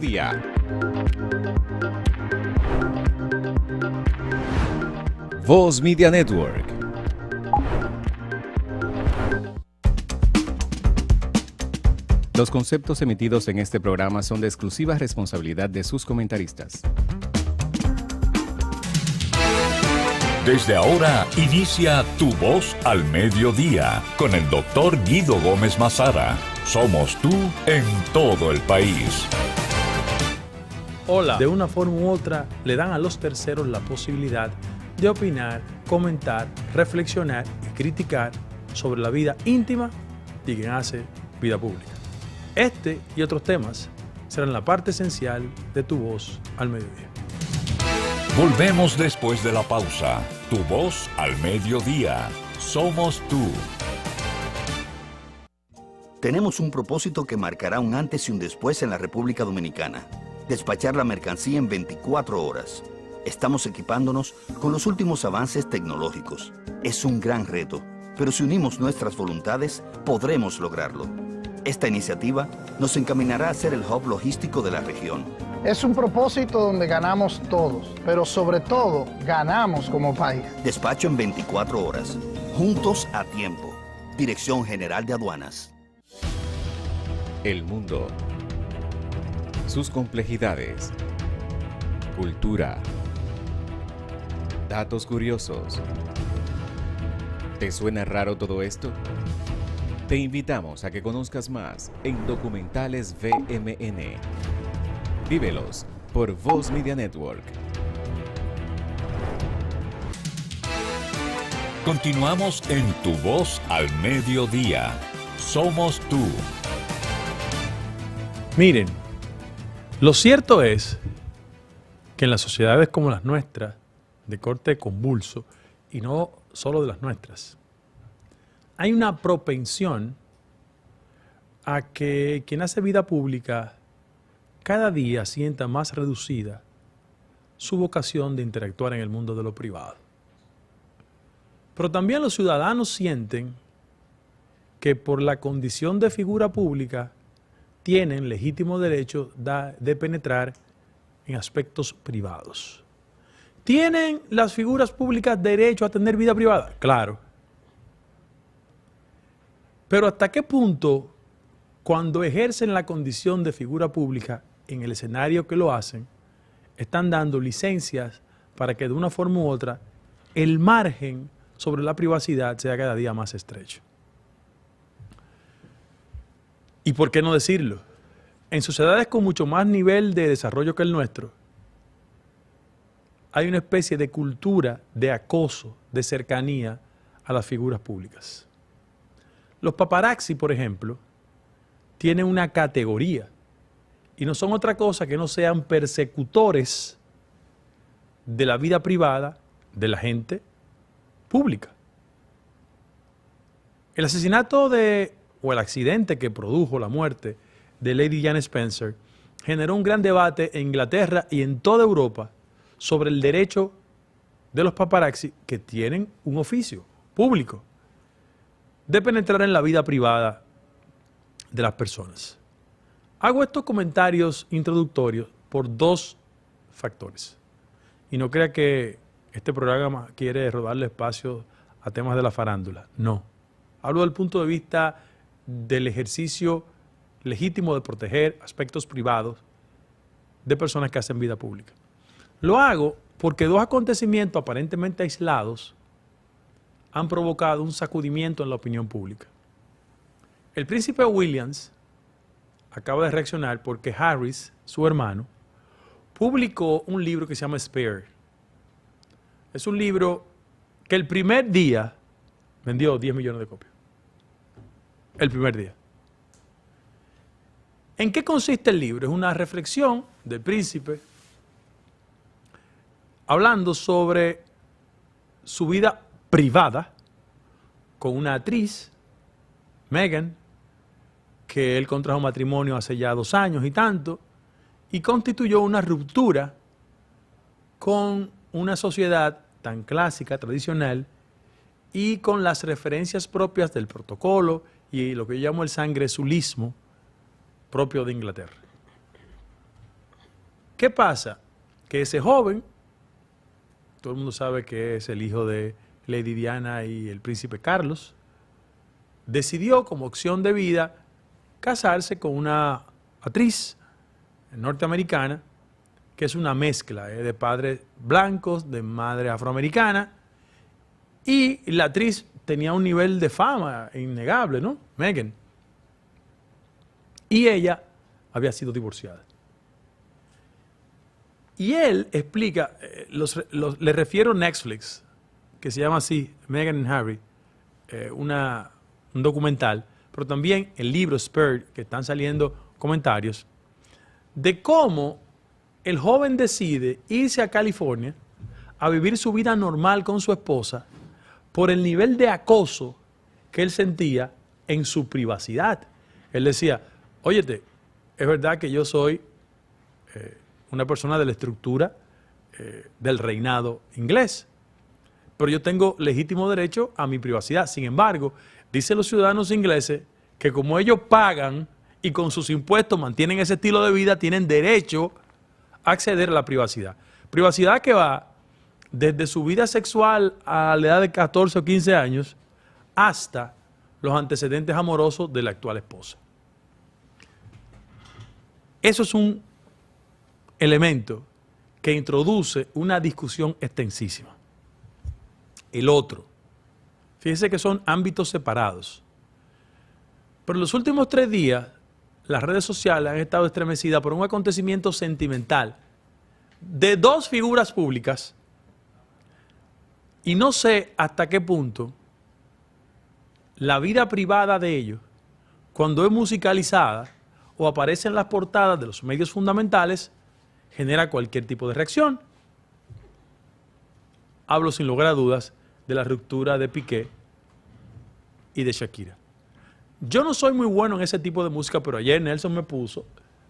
Día. Voz Media Network. Los conceptos emitidos en este programa son de exclusiva responsabilidad de sus comentaristas. Desde ahora inicia Tu Voz al Mediodía con el doctor Guido Gómez Mazara. Somos tú en todo el país. Hola. De una forma u otra le dan a los terceros la posibilidad de opinar, comentar, reflexionar y criticar sobre la vida íntima de quien hace vida pública. Este y otros temas serán la parte esencial de Tu Voz al Mediodía. Volvemos después de la pausa. Tu Voz al Mediodía. Somos tú. Tenemos un propósito que marcará un antes y un después en la República Dominicana. Despachar la mercancía en 24 horas. Estamos equipándonos con los últimos avances tecnológicos. Es un gran reto, pero si unimos nuestras voluntades, podremos lograrlo. Esta iniciativa nos encaminará a ser el hub logístico de la región. Es un propósito donde ganamos todos, pero sobre todo ganamos como país. Despacho en 24 horas. Juntos a tiempo. Dirección General de Aduanas. El mundo. Sus complejidades. Cultura. Datos curiosos. ¿Te suena raro todo esto? Te invitamos a que conozcas más en Documentales VMN. Vívelos por Voz Media Network. Continuamos en Tu Voz al Mediodía. Somos tú. Miren, lo cierto es que en las sociedades como las nuestras, de corte convulso, y no solo de las nuestras, hay una propensión a que quien hace vida pública cada día sienta más reducida su vocación de interactuar en el mundo de lo privado. Pero también los ciudadanos sienten que por la condición de figura pública tienen legítimo derecho de penetrar en aspectos privados. ¿Tienen las figuras públicas derecho a tener vida privada? Claro. Pero ¿hasta qué punto, cuando ejercen la condición de figura pública en el escenario que lo hacen, están dando licencias para que de una forma u otra el margen sobre la privacidad sea cada día más estrecho? ¿Y por qué no decirlo? En sociedades con mucho más nivel de desarrollo que el nuestro, hay una especie de cultura de acoso, de cercanía a las figuras públicas. Los paparazzi, por ejemplo, tienen una categoría y no son otra cosa que no sean persecutores de la vida privada de la gente pública. El asesinato o el accidente que produjo la muerte de Lady Jane Spencer generó un gran debate en Inglaterra y en toda Europa sobre el derecho de los paparazzi, que tienen un oficio público, de penetrar en la vida privada de las personas. Hago estos comentarios introductorios por dos factores. Y no crea que este programa quiere rodarle espacio a temas de la farándula. No. Hablo del punto de vista del ejercicio legítimo de proteger aspectos privados de personas que hacen vida pública. Lo hago porque dos acontecimientos aparentemente aislados han provocado un sacudimiento en la opinión pública. El príncipe Williams acaba de reaccionar porque Harris, su hermano, publicó un libro que se llama Spare. Es un libro que el primer día vendió 10 millones de copias. El primer día. ¿En qué consiste el libro? Es una reflexión del príncipe hablando sobre su vida privada con una actriz, Meghan, que él contrajo matrimonio hace ya 2 años y tanto, y constituyó una ruptura con una sociedad tan clásica, tradicional, y con las referencias propias del protocolo y lo que yo llamo el sangrezulismo propio de Inglaterra. ¿Qué pasa? Que ese joven, todo el mundo sabe que es el hijo de Lady Diana y el príncipe Carlos, decidió como opción de vida casarse con una actriz norteamericana que es una mezcla de padres blancos, de madre afroamericana, y la actriz tenía un nivel de fama innegable, ¿no? Meghan. Y ella había sido divorciada. Y él explica, le refiero a Netflix, que se llama así, Meghan and Harry, un documental, pero también el libro Spurred, que están saliendo comentarios, de cómo el joven decide irse a California a vivir su vida normal con su esposa por el nivel de acoso que él sentía en su privacidad. Él decía, óyete, es verdad que yo soy una persona de la estructura del reinado inglés, pero yo tengo legítimo derecho a mi privacidad. Sin embargo, dicen los ciudadanos ingleses que como ellos pagan y con sus impuestos mantienen ese estilo de vida, tienen derecho a acceder a la privacidad. Privacidad que va desde su vida sexual a la edad de 14 o 15 años hasta los antecedentes amorosos de la actual esposa. Eso es un elemento que introduce una discusión extensísima. El otro, fíjense que son ámbitos separados. Pero en los últimos 3 días, las redes sociales han estado estremecidas por un acontecimiento sentimental de 2 figuras públicas, y no sé hasta qué punto la vida privada de ellos, cuando es musicalizada o aparece en las portadas de los medios fundamentales, genera cualquier tipo de reacción. Hablo sin lugar a dudas de la ruptura de Piqué y de Shakira. Yo no soy muy bueno en ese tipo de música, pero ayer Nelson me puso,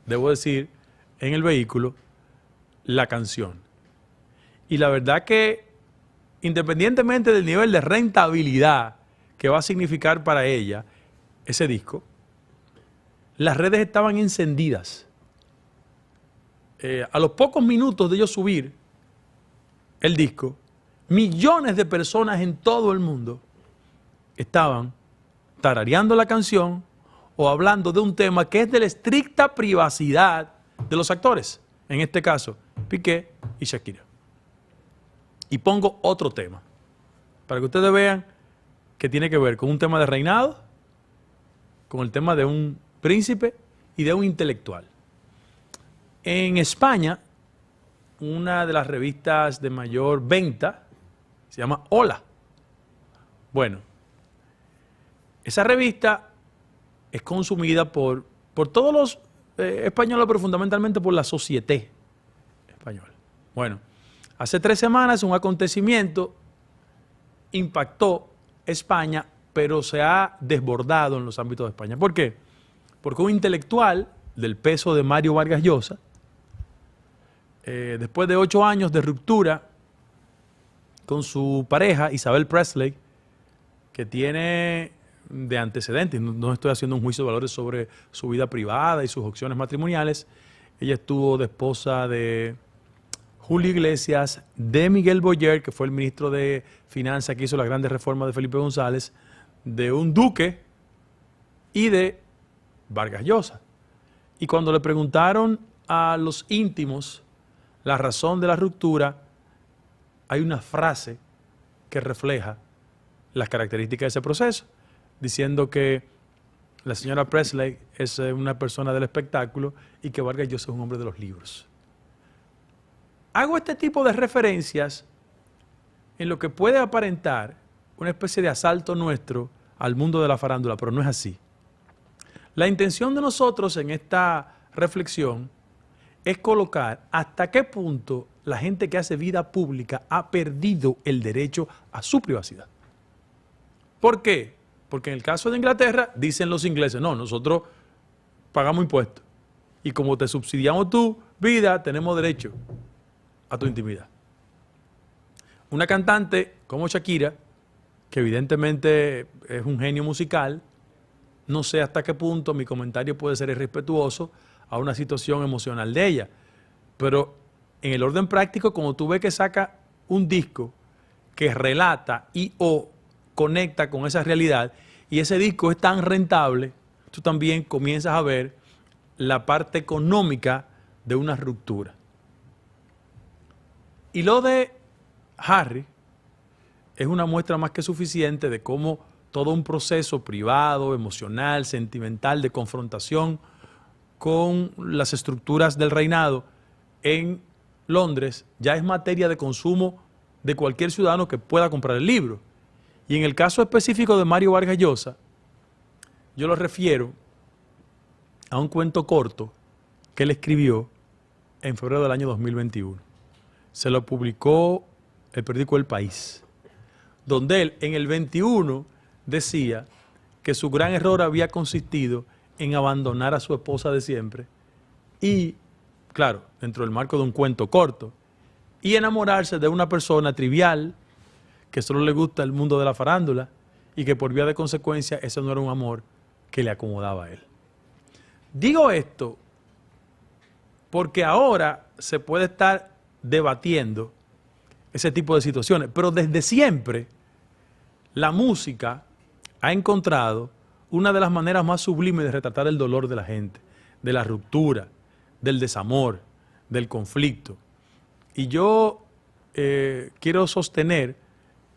debo decir, en el vehículo, la canción. Y la verdad que, independientemente del nivel de rentabilidad que va a significar para ella ese disco, las redes estaban encendidas. A los pocos minutos de ellos subir el disco, millones de personas en todo el mundo estaban tarareando la canción o hablando de un tema que es de la estricta privacidad de los actores, en este caso Piqué y Shakira. Y pongo otro tema, para que ustedes vean que tiene que ver con un tema de reinado, con el tema de un príncipe y de un intelectual. En España, una de las revistas de mayor venta se llama Hola. Bueno, esa revista es consumida por todos los españoles, pero fundamentalmente por la société española. Bueno, hace 3 semanas un acontecimiento impactó España, pero se ha desbordado en los ámbitos de España. ¿Por qué? Porque un intelectual del peso de Mario Vargas Llosa, después de 8 años de ruptura con su pareja Isabel Presley, que tiene de antecedentes, no estoy haciendo un juicio de valores sobre su vida privada y sus opciones matrimoniales, ella estuvo de esposa de Julio Iglesias, de Miguel Boyer, que fue el ministro de Finanzas que hizo las grandes reformas de Felipe González, de un duque y de Vargas Llosa. Y cuando le preguntaron a los íntimos la razón de la ruptura, hay una frase que refleja las características de ese proceso, diciendo que la señora Presley es una persona del espectáculo y que Vargas Llosa es un hombre de los libros. Hago este tipo de referencias en lo que puede aparentar una especie de asalto nuestro al mundo de la farándula, pero no es así. La intención de nosotros en esta reflexión es colocar hasta qué punto la gente que hace vida pública ha perdido el derecho a su privacidad. ¿Por qué? Porque en el caso de Inglaterra dicen los ingleses, no, nosotros pagamos impuestos y como te subsidiamos tu vida, tenemos derecho a tu intimidad. Una cantante como Shakira, que evidentemente es un genio musical, no sé hasta qué punto mi comentario puede ser irrespetuoso a una situación emocional de ella, Pero en el orden práctico, cuando tú ves que saca un disco que relata y o conecta con esa realidad, y ese disco es tan rentable, tú también comienzas a ver la parte económica de una ruptura. Y lo de Harry es una muestra más que suficiente de cómo todo un proceso privado, emocional, sentimental, de confrontación con las estructuras del reinado en Londres ya es materia de consumo de cualquier ciudadano que pueda comprar el libro. Y en el caso específico de Mario Vargas Llosa, yo lo refiero a un cuento corto que él escribió en febrero del año 2021. Se lo publicó el periódico El País, donde él en el 21 decía que su gran error había consistido en abandonar a su esposa de siempre y, claro, dentro del marco de un cuento corto, y enamorarse de una persona trivial que solo le gusta el mundo de la farándula y que por vía de consecuencia ese no era un amor que le acomodaba a él. Digo esto porque ahora se puede estar debatiendo ese tipo de situaciones, pero desde siempre la música ha encontrado una de las maneras más sublimes de retratar el dolor de la gente, de la ruptura, del desamor, del conflicto. Y yo quiero sostener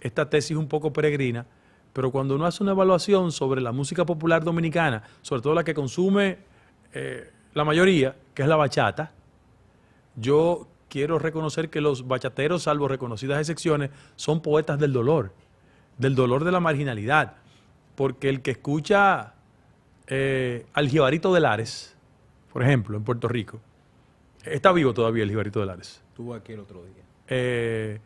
esta tesis un poco peregrina, pero cuando uno hace una evaluación sobre la música popular dominicana, sobre todo la que consume la mayoría, que es la bachata, yo quiero reconocer que los bachateros, salvo reconocidas excepciones, son poetas del dolor de la marginalidad, porque el que escucha al Jibarito de Lares, por ejemplo, en Puerto Rico, está vivo todavía el Jibarito de Lares. Estuvo aquí el otro día.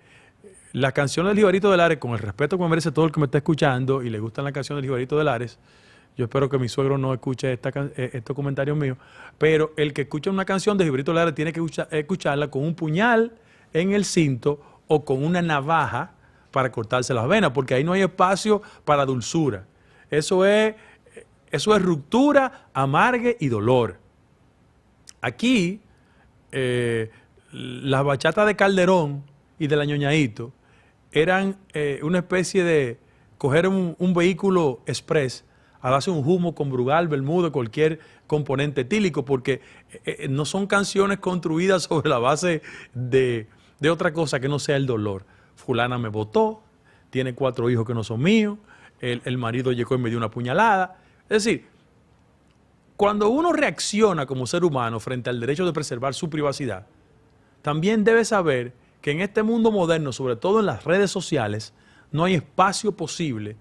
Las canciones del Jibarito de Lares, con el respeto que me merece todo el que me está escuchando y le gustan las canciones del Jibarito de Lares, yo espero que mi suegro no escuche estos comentarios míos, pero el que escucha una canción de Jibarito de Lares tiene que escucharla con un puñal en el cinto o con una navaja para cortarse las venas, porque ahí no hay espacio para dulzura. Eso es ruptura, amargue y dolor. Aquí, las bachatas de Calderón y de la Ñoñaíto eran una especie de coger un vehículo express a darse un humo con Brugal, Bermudo, cualquier componente etílico, porque no son canciones construidas sobre la base de otra cosa que no sea el dolor. Fulana me botó, tiene 4 hijos que no son míos, el marido llegó y me dio una puñalada. Es decir, cuando uno reacciona como ser humano frente al derecho de preservar su privacidad, también debe saber que en este mundo moderno, sobre todo en las redes sociales, no hay espacio posible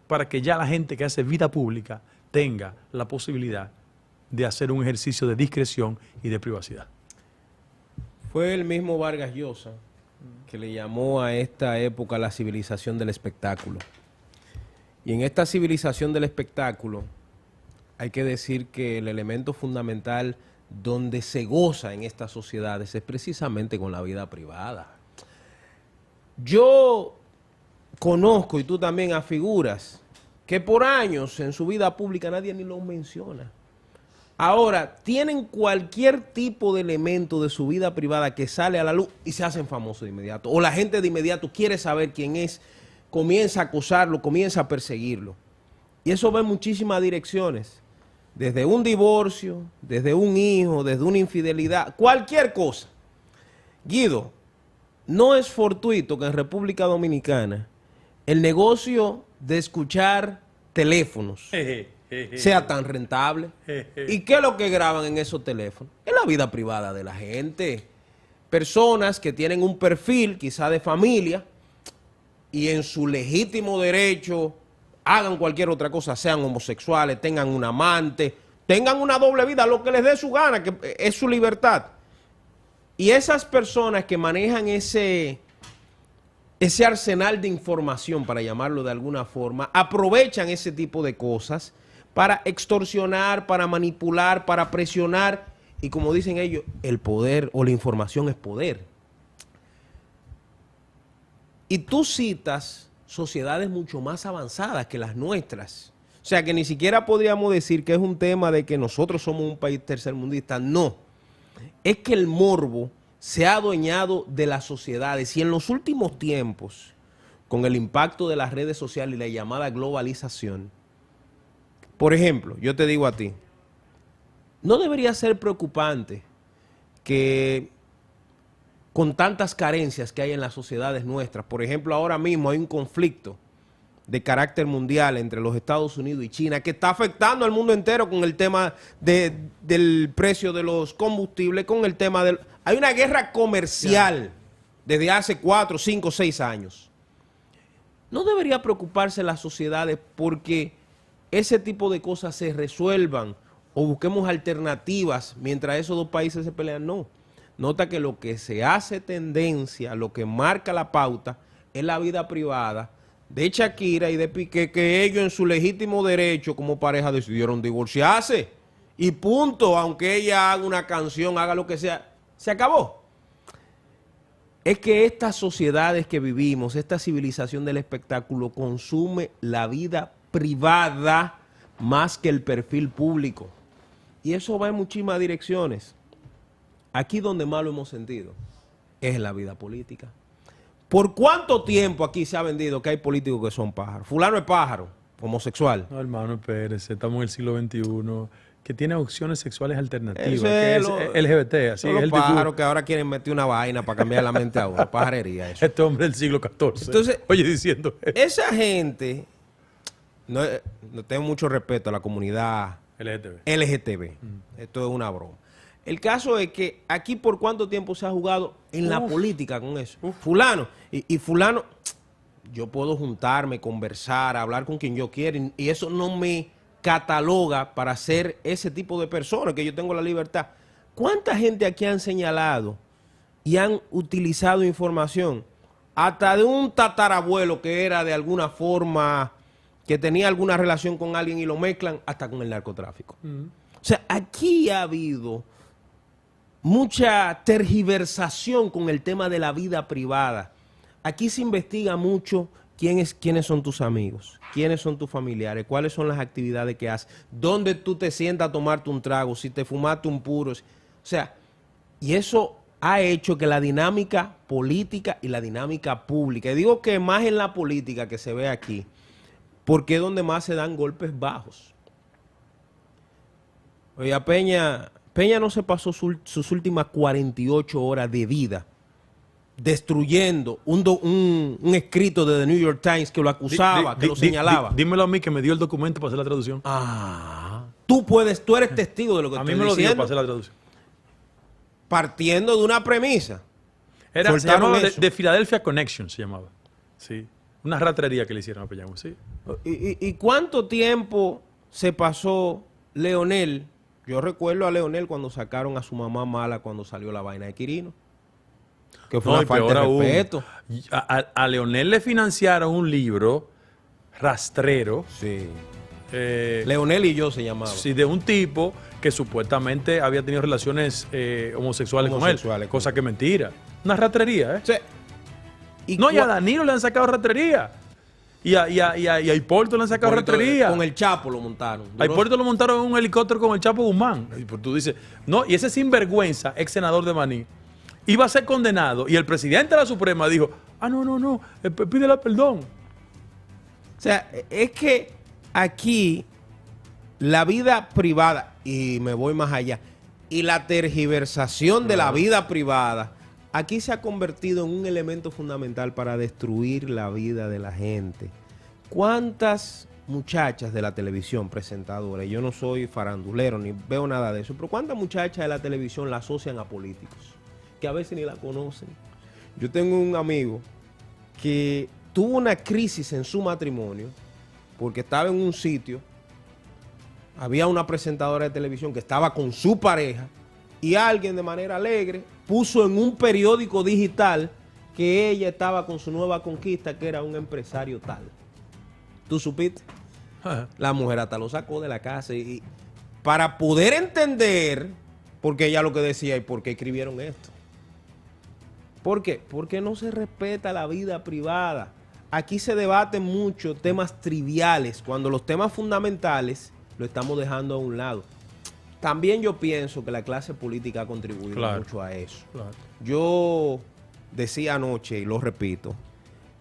para que ya la gente que hace vida pública tenga la posibilidad de hacer un ejercicio de discreción y de privacidad. Fue el mismo Vargas Llosa que le llamó a esta época la civilización del espectáculo. Y en esta civilización del espectáculo hay que decir que el elemento fundamental donde se goza en estas sociedades es precisamente con la vida privada. Yo conozco, y tú también, a figuras que por años en su vida pública nadie ni los menciona. Ahora, tienen cualquier tipo de elemento de su vida privada que sale a la luz y se hacen famosos de inmediato. O la gente de inmediato quiere saber quién es, comienza a acosarlo, comienza a perseguirlo. Y eso va en muchísimas direcciones. Desde un divorcio, desde un hijo, desde una infidelidad, cualquier cosa. Guido, no es fortuito que en República Dominicana el negocio de escuchar teléfonos sea tan rentable. ¿Y qué es lo que graban en esos teléfonos? Es la vida privada de la gente. Personas que tienen un perfil quizá de familia y en su legítimo derecho hagan cualquier otra cosa, sean homosexuales, tengan un amante, tengan una doble vida, lo que les dé su gana, que es su libertad. Y esas personas que manejan ese arsenal de información, para llamarlo de alguna forma, aprovechan ese tipo de cosas para extorsionar, para manipular, para presionar, y como dicen ellos, el poder o la información es poder. Y tú citas sociedades mucho más avanzadas que las nuestras. O sea, que ni siquiera podríamos decir que es un tema de que nosotros somos un país tercermundista. No. es que el morbo se ha adueñado de las sociedades y en los últimos tiempos, con el impacto de las redes sociales y la llamada globalización, por ejemplo, yo te digo a ti, no debería ser preocupante que con tantas carencias que hay en las sociedades nuestras, por ejemplo, ahora mismo hay un conflicto de carácter mundial entre los Estados Unidos y China que está afectando al mundo entero con el tema del precio de los combustibles, con el tema del... Hay una guerra comercial desde hace 4, 5, 6 años. No debería preocuparse las sociedades porque ese tipo de cosas se resuelvan o busquemos alternativas mientras esos dos países se pelean. No. Nota que lo que se hace tendencia, lo que marca la pauta, es la vida privada de Shakira y de Piqué, que ellos en su legítimo derecho como pareja decidieron divorciarse. Y punto, aunque ella haga una canción, haga lo que sea, se acabó. Es que estas sociedades que vivimos, esta civilización del espectáculo, consume la vida privada más que el perfil público. Y eso va en muchísimas direcciones. Aquí donde más lo hemos sentido es en la vida política. ¿Por cuánto tiempo aquí se ha vendido que hay políticos que son pájaros? Fulano es pájaro, homosexual. No, hermano, espérese, estamos en el siglo XXI, que tiene opciones sexuales alternativas, Eso que es es LGBT, así son es los el pájaros título. que ahora quieren meter una vaina para cambiar la mente a uno. Pajarería eso. Este hombre del siglo XIV. Entonces, oye, diciendo eso. Esa gente, no tengo mucho respeto a la comunidad LGTB. Esto es una broma. El caso es que aquí por cuánto tiempo se ha jugado en la política con eso. Fulano. Y fulano, yo puedo juntarme, conversar, hablar con quien yo quiera y eso no me cataloga para ser ese tipo de persona, que yo tengo la libertad. ¿Cuánta gente aquí han señalado y han utilizado información? Hasta de un tatarabuelo que era de alguna forma, que tenía alguna relación con alguien y lo mezclan hasta con el narcotráfico. O sea, aquí ha habido mucha tergiversación con el tema de la vida privada. Aquí se investiga mucho quiénes son tus amigos, quiénes son tus familiares, cuáles son las actividades que haces, dónde tú te sientas a tomarte un trago, si te fumaste un puro. O sea, y eso ha hecho que la dinámica política y la dinámica pública, y digo que más en la política que se ve aquí, porque es donde más se dan golpes bajos. Oye, Peña no se pasó sus últimas 48 horas de vida destruyendo un escrito de The New York Times que lo acusaba, que lo señalaba. Dímelo a mí que me dio el documento para hacer la traducción. Tú eres testigo de lo que estoy diciendo. A mí me lo dio para hacer la traducción. Partiendo de una premisa. Se llamaba The Philadelphia Connection, se llamaba. Sí. Una ratrería que le hicieron a Peñamo, sí. ¿Y cuánto tiempo se pasó Leonel? Yo recuerdo a Leonel cuando sacaron a su mamá mala cuando salió la vaina de Quirino. Que fue una falta de respeto. A Leonel le financiaron un libro rastrero. Sí. Leonel y yo se llamaba. Sí, de un tipo que supuestamente había tenido relaciones homosexuales con él. Cosa que es mentira. Una rastrería, ¿eh? Sí. Y a Danilo le han sacado rastrería. Y a Hipólito le han sacado rastrería. Con el Chapo lo montaron. A Hipólito lo montaron en un helicóptero con el Chapo Guzmán. Y pues tú dices, no, y ese sinvergüenza, ex senador de Maní, iba a ser condenado. Y el presidente de la Suprema dijo, no, pídele perdón. O sea, es que aquí la vida privada, y me voy más allá, y la tergiversación de la vida privada, aquí se ha convertido en un elemento fundamental para destruir la vida de la gente. ¿Cuántas muchachas de la televisión, presentadoras, yo no soy farandulero ni veo nada de eso, pero cuántas muchachas de la televisión la asocian a políticos, que a veces ni la conocen? Yo tengo un amigo que tuvo una crisis en su matrimonio porque estaba en un sitio, había una presentadora de televisión que estaba con su pareja y alguien de manera alegre puso en un periódico digital que ella estaba con su nueva conquista, que era un empresario tal. ¿Tú supiste? La mujer hasta lo sacó de la casa y para poder entender, porque ella lo que decía y por qué escribieron esto. ¿Por qué? Porque no se respeta la vida privada. Aquí se debaten mucho temas triviales, cuando los temas fundamentales lo estamos dejando a un lado. también yo pienso que la clase política ha contribuido mucho a eso. Claro. Yo decía anoche, y lo repito,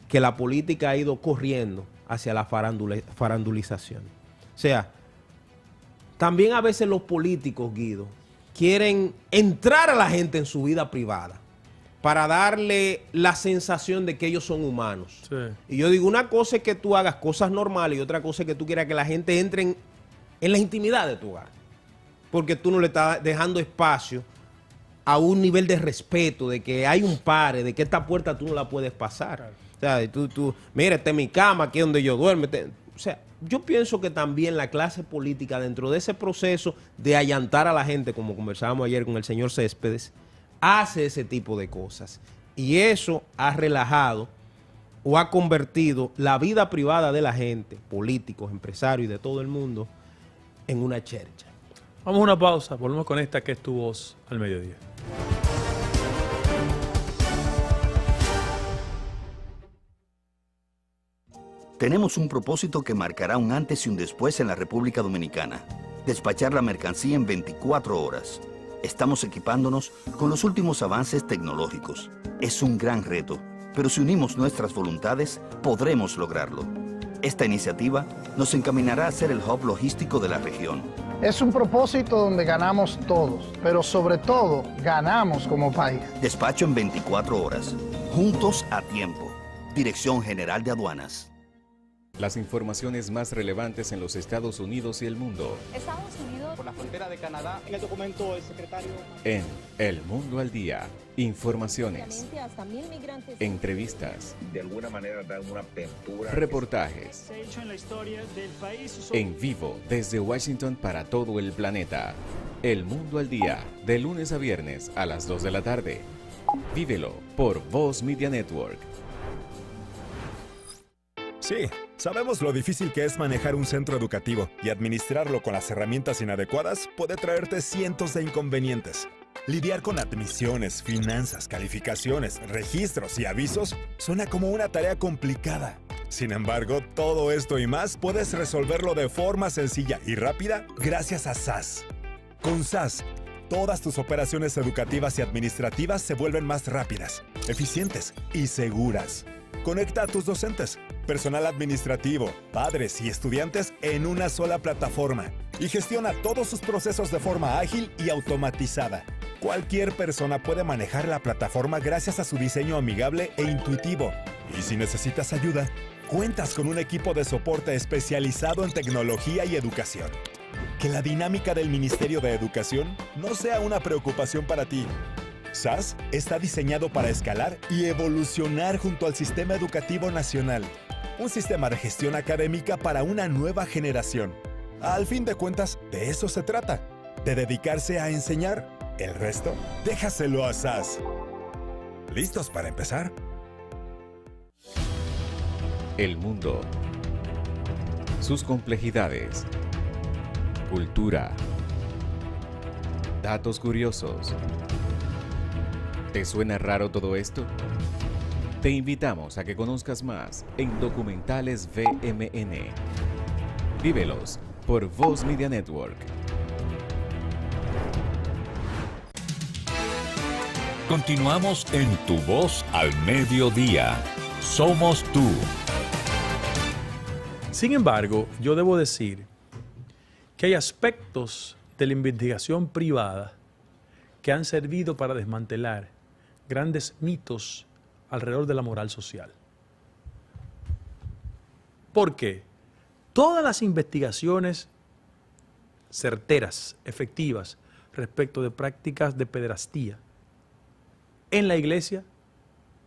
que la política ha ido corriendo hacia la farandulización. O sea, también a veces los políticos, Guido, quieren entrar a la gente en su vida privada para darle la sensación de que ellos son humanos. Sí. Y yo digo, una cosa es que tú hagas cosas normales y otra cosa es que tú quieras que la gente entre en la intimidad de tu hogar. Porque tú no le estás dejando espacio a un nivel de respeto, de que hay un pare, de que esta puerta tú no la puedes pasar. Claro. O sea, tú, mira, esta es mi cama, aquí es donde yo duermo. O sea, yo pienso que también la clase política, dentro de ese proceso de allantar a la gente, como conversábamos ayer con el señor Céspedes, hace ese tipo de cosas. Y eso ha relajado o ha convertido la vida privada de la gente, políticos, empresarios y de todo el mundo, en una chercha. Vamos a una pausa, volvemos con esta que es Tu Voz al Mediodía. Tenemos un propósito que marcará un antes y un después en la República Dominicana. Despachar la mercancía en 24 horas. Estamos equipándonos con los últimos avances tecnológicos. Es un gran reto, pero si unimos nuestras voluntades, podremos lograrlo. Esta iniciativa nos encaminará a ser el hub logístico de la región. Es un propósito donde ganamos todos, pero sobre todo ganamos como país. Despacho en 24 horas. Juntos a tiempo. Dirección General de Aduanas. Las informaciones más relevantes en los Estados Unidos y el mundo. Estados Unidos por la frontera de Canadá. En el documento del secretario. En El Mundo al Día. Informaciones. Hasta 1000 migrantes. Entrevistas. De alguna manera dan una apertura. Reportajes. Se ha hecho en la historia del país. En vivo desde Washington para todo el planeta. El Mundo al Día. De lunes a viernes a las 2 de la tarde. Vívelo por Voz Media Network. Sí, sabemos lo difícil que es manejar un centro educativo y administrarlo con las herramientas inadecuadas puede traerte cientos de inconvenientes. Lidiar con admisiones, finanzas, calificaciones, registros y avisos suena como una tarea complicada. Sin embargo, todo esto y más puedes resolverlo de forma sencilla y rápida gracias a SAS. Con SAS, todas tus operaciones educativas y administrativas se vuelven más rápidas, eficientes y seguras. Conecta a tus docentes, personal administrativo, padres y estudiantes en una sola plataforma y gestiona todos sus procesos de forma ágil y automatizada. Cualquier persona puede manejar la plataforma gracias a su diseño amigable e intuitivo. Y si necesitas ayuda, cuentas con un equipo de soporte especializado en tecnología y educación. Que la dinámica del Ministerio de Educación no sea una preocupación para ti. SAS está diseñado para escalar y evolucionar junto al Sistema Educativo Nacional. Un sistema de gestión académica para una nueva generación. Al fin de cuentas, de eso se trata, de dedicarse a enseñar. El resto, déjaselo a SAS. ¿Listos para empezar? El mundo. Sus complejidades. Cultura. Datos curiosos. ¿Te suena raro todo esto? Te invitamos a que conozcas más en Documentales VMN. Vívelos por Voz Media Network. Continuamos en Tu Voz al Mediodía. Somos tú. Sin embargo, yo debo decir que hay aspectos de la investigación privada que han servido para desmantelar grandes mitos alrededor de la moral social. ¿Por qué? Todas las investigaciones certeras, efectivas, respecto de prácticas de pederastía en la iglesia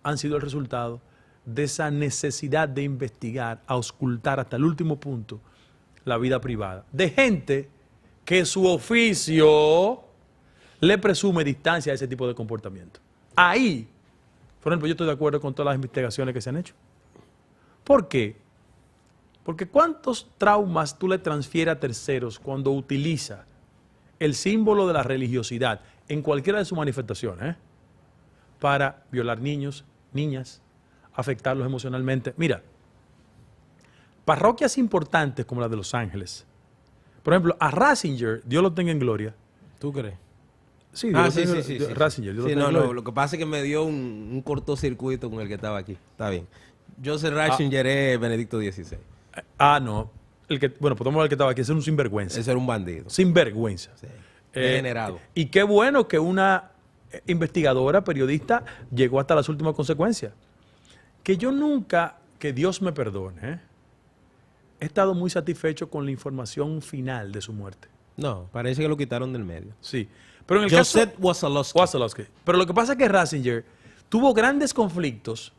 han sido el resultado de esa necesidad de investigar, auscultar hasta el último punto la vida privada de gente que su oficio le presume distancia a ese tipo de comportamiento. Ahí, por ejemplo, yo estoy de acuerdo con todas las investigaciones que se han hecho. ¿Por qué? Porque ¿cuántos traumas tú le transfieres a terceros cuando utiliza el símbolo de la religiosidad en cualquiera de sus manifestaciones para violar niños, niñas, afectarlos emocionalmente? Mira, parroquias importantes como la de Los Ángeles, por ejemplo, a Ratzinger, Dios lo tenga en gloria, ¿Tú crees? Sí, sí. Ratzinger. Sí, no, lo que pasa es que me dio un cortocircuito con el que estaba aquí. Está bien. Joseph Ratzinger es Benedicto XVI. No. Bueno, podemos ver el que estaba aquí. Ese era un sinvergüenza. Ese era un bandido. Sinvergüenza. Sí. Degenerado. Y qué bueno que una investigadora, periodista, llegó hasta las últimas consecuencias. Que yo nunca, que Dios me perdone, he estado muy satisfecho con la información final de su muerte. No, parece que lo quitaron del medio. Sí. Pero en el Joseph caso, Wasolowski. Pero lo que pasa es que Ratzinger tuvo grandes conflictos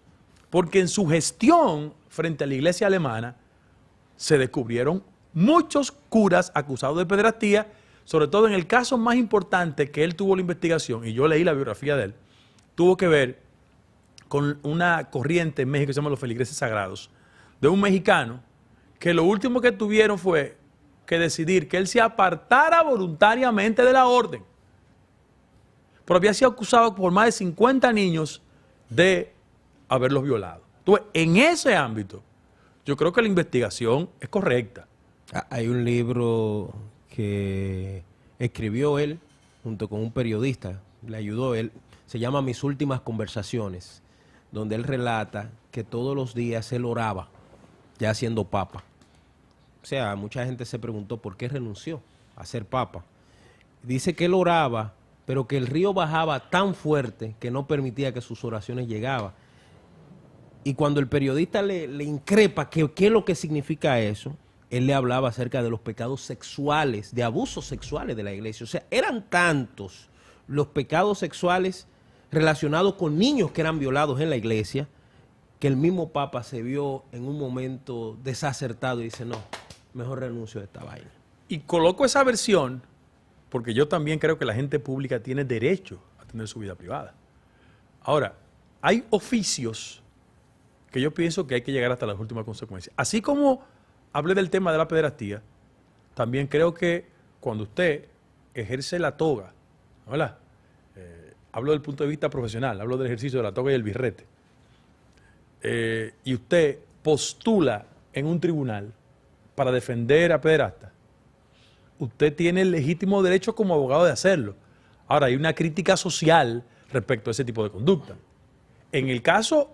porque en su gestión frente a la iglesia alemana se descubrieron muchos curas acusados de pederastía, sobre todo en el caso más importante que él tuvo la investigación, y yo leí la biografía de él, tuvo que ver con una corriente en México que se llama los feligreses sagrados, de un mexicano que lo último que tuvieron fue que decidir que él se apartara voluntariamente de la orden. Pero había sido acusado por más de 50 niños de haberlos violado. Entonces, en ese ámbito, yo creo que la investigación es correcta. Hay un libro que escribió él junto con un periodista, le ayudó él, se llama Mis últimas conversaciones, donde él relata que todos los días él oraba, ya siendo papa. O sea, mucha gente se preguntó por qué renunció a ser papa. Dice que él oraba, pero que el río bajaba tan fuerte que no permitía que sus oraciones llegaban. Y cuando el periodista le increpa qué es lo que significa eso, él le hablaba acerca de los pecados sexuales, de abusos sexuales de la iglesia. O sea, eran tantos los pecados sexuales relacionados con niños que eran violados en la iglesia, que el mismo Papa se vio en un momento desacertado y dice, no, mejor renuncio a esta vaina. Y coloco esa versión porque yo también creo que la gente pública tiene derecho a tener su vida privada. Ahora, hay oficios que yo pienso que hay que llegar hasta las últimas consecuencias. Así como hablé del tema de la pederastía, también creo que cuando usted ejerce la toga, ¿verdad? Hablo del punto de vista profesional, hablo del ejercicio de la toga y el birrete, y usted postula en un tribunal para defender a pederastas, usted tiene el legítimo derecho como abogado de hacerlo. Ahora, hay una crítica social respecto a ese tipo de conducta. En el caso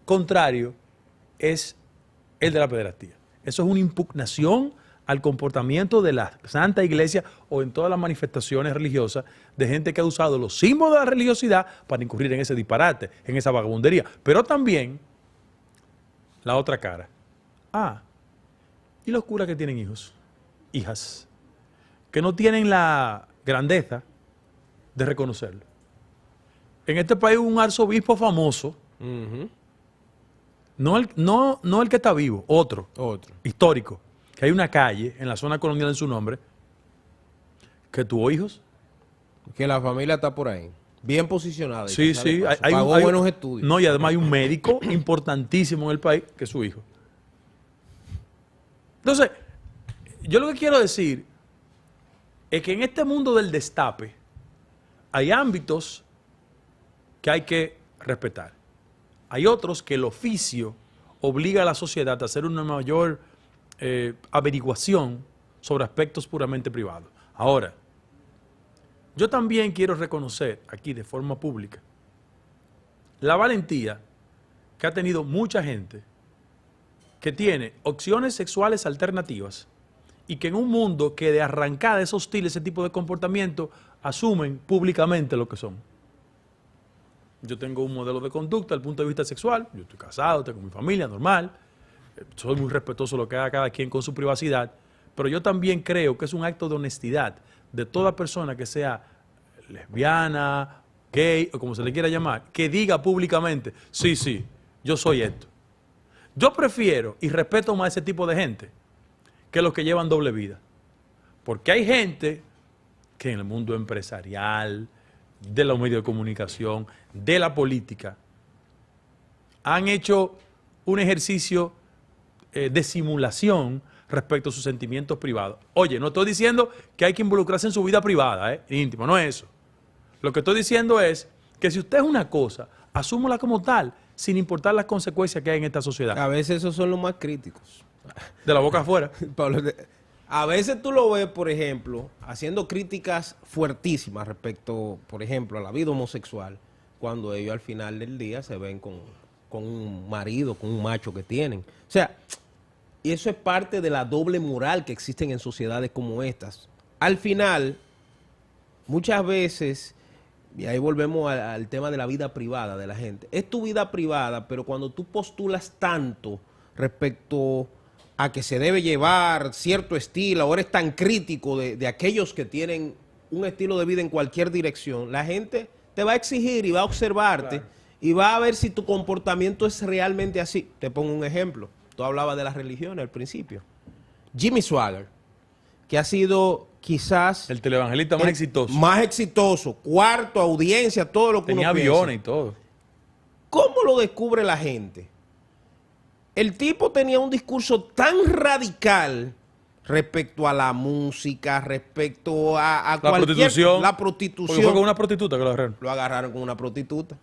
contrario, es el de la pederastía. Eso es una impugnación al comportamiento de la Santa Iglesia o en todas las manifestaciones religiosas de gente que ha usado los símbolos de la religiosidad para incurrir en ese disparate, en esa vagabundería. Pero también la otra cara. ¿Y los curas que tienen hijos? Hijas. Que no tienen la grandeza de reconocerlo. En este país hubo un arzobispo famoso, no el que está vivo, otro, histórico, que hay una calle en la zona colonial en su nombre, que tuvo hijos. Que la familia está por ahí, bien posicionada. Sí, sí. Hay buenos estudios. No, y además hay un médico importantísimo en el país, que es su hijo. Entonces, yo lo que quiero decir es que en este mundo del destape hay ámbitos que hay que respetar. Hay otros que el oficio obliga a la sociedad a hacer una mayor averiguación sobre aspectos puramente privados. Ahora, yo también quiero reconocer aquí de forma pública la valentía que ha tenido mucha gente que tiene opciones sexuales alternativas y que en un mundo que de arrancada es hostil ese tipo de comportamiento, asumen públicamente lo que son. Yo tengo un modelo de conducta desde el punto de vista sexual, yo estoy casado, tengo mi familia normal, soy muy respetuoso de lo que haga cada quien con su privacidad, pero yo también creo que es un acto de honestidad de toda persona que sea lesbiana, gay o como se le quiera llamar, que diga públicamente, sí, yo soy esto. Yo prefiero y respeto más a ese tipo de gente que los que llevan doble vida. Porque hay gente que en el mundo empresarial, de los medios de comunicación, de la política, han hecho un ejercicio de simulación respecto a sus sentimientos privados. Oye, no estoy diciendo que hay que involucrarse en su vida privada, íntima, no es eso. Lo que estoy diciendo es que si usted es una cosa, asúmala como tal, sin importar las consecuencias que hay en esta sociedad. A veces esos son los más críticos. De la boca afuera. Pablo, A veces tú lo ves, por ejemplo, haciendo críticas fuertísimas respecto, por ejemplo, a la vida homosexual, cuando ellos al final del día se ven con un marido, con un macho que tienen. O sea, y eso es parte de la doble moral que existen en sociedades como estas. Al final, muchas veces, y ahí volvemos al tema de la vida privada de la gente, es tu vida privada, pero cuando tú postulas tanto respecto a que se debe llevar cierto estilo, o eres tan crítico de aquellos que tienen un estilo de vida en cualquier dirección, la gente te va a exigir y va a observarte, claro, y va a ver si tu comportamiento es realmente así. Te pongo un ejemplo. Tú hablabas de las religiones al principio. Jimmy Swaggart, que ha sido quizás el televangelista más exitoso. Más exitoso, cuarto, audiencia, todo lo que tenía uno aviones piensa. Y todo. ¿Cómo lo descubre la gente? El tipo tenía un discurso tan radical respecto a la música, respecto a la cualquier... prostitución. La prostitución. Porque fue con una prostituta que lo agarraron. Lo agarraron con una prostituta.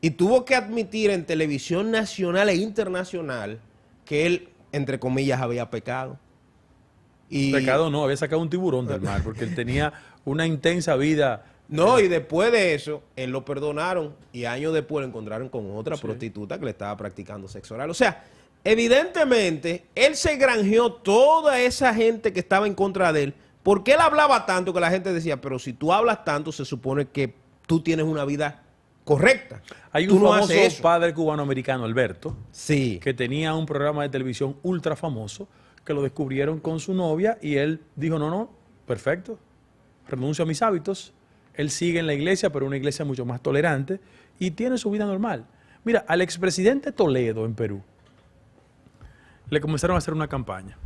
Y tuvo que admitir en televisión nacional e internacional que él, entre comillas, había pecado. Y... Pecado no, había sacado un tiburón del mar, porque él tenía una intensa vida. No, y después de eso, él lo perdonaron y años después lo encontraron con otra prostituta que le estaba practicando sexo oral. O sea, evidentemente, él se granjeó toda esa gente que estaba en contra de él, porque él hablaba tanto que la gente decía, pero si tú hablas tanto, se supone que tú tienes una vida correcta. Hay un famoso padre cubano-americano, Alberto, sí, que tenía un programa de televisión ultra famoso, que lo descubrieron con su novia y él dijo, no, perfecto, renuncio a mis hábitos. Él sigue en la iglesia, pero una iglesia mucho más tolerante y tiene su vida normal. Mira, al expresidente Toledo en Perú le comenzaron a hacer una campaña.